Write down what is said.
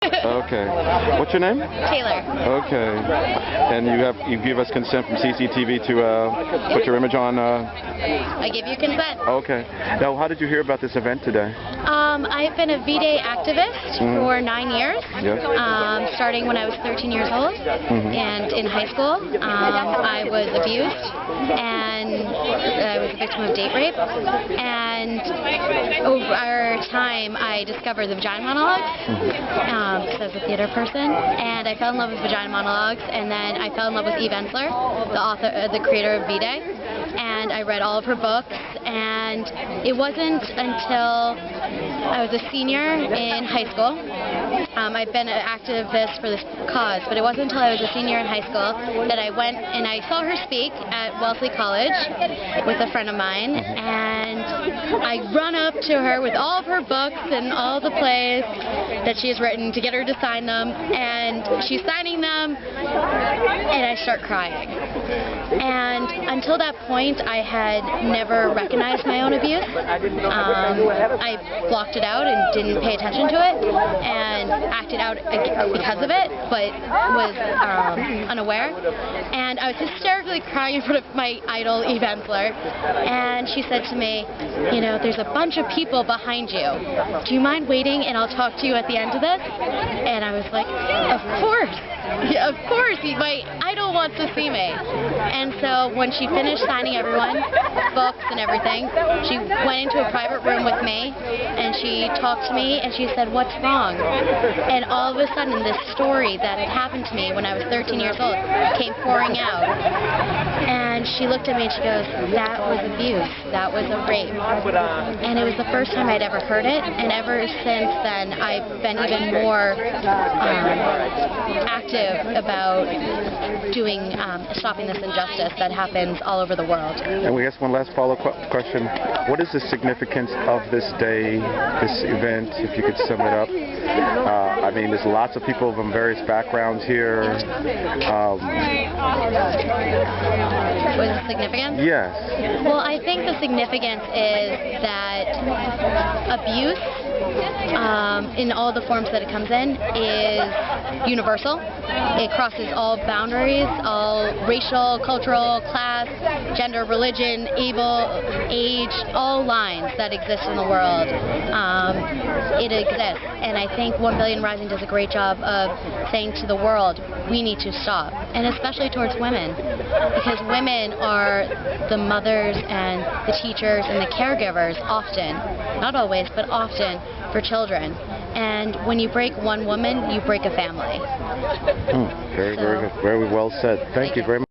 Okay. What's your name? Taylor. Okay. And you give us consent from CCTV to put your image on? I give you consent. Okay. Now, how did you hear about this event today? I've been a V-Day activist for 9 years, Yes. starting when I was 13 years old, and in high school I was abused, and I was a victim of date rape, and over time I discovered the vagina monologues, because I was a theater person, and I fell in love with vagina monologues, and then I fell in love with Eve Ensler, the creator of V-Day, and I read all of her books, and it wasn't until I was a senior in high school. I've been an activist for this cause, but it wasn't until I was a senior in high school that I went and I saw her speak at Wellesley College with a friend of mine, and I run up to her with all of her books and all the plays that she has written to get her to sign them, and she's signing them, and I start crying. And until that point, I had never recognized my own abuse. I blocked it out and didn't pay attention to it, and acted out because of it, but was unaware. And I was hysterically crying in front of my idol, Eve Ensler, and she said to me, you know, there's a bunch of people behind you. Do you mind waiting and I'll talk to you at the end of this? And I was like, of course. Yeah, of course, my idol wants to see me. And so when she finished signing everyone's books and everything, she went into a private room with me, and she talked to me, and she said, what's wrong? And all of a sudden, this story that had happened to me when I was 13 years old came pouring out. And she looked at me and she goes, that was abuse, that was a rape. And it was the first time I'd ever heard it, and ever since then I've been even more active about stopping this injustice that happens all over the world. And we ask one last follow-up question. What is the significance of this day, this event, if you could sum it up? I mean, there's lots of people from various backgrounds here. What is the significance? Yes. Well, I think the significance is that abuse, in all the forms that it comes in, is universal. It crosses all boundaries, all racial, cultural, class, gender, religion, age, all lines that exist in the world. It exists, and I think 1 Billion Rising does a great job of saying to the world, we need to stop, and especially towards women, because women are the mothers and the teachers and the caregivers often, not always, but often, for children. And when you break one woman, you break a family. Very, very well said. Thank you very much.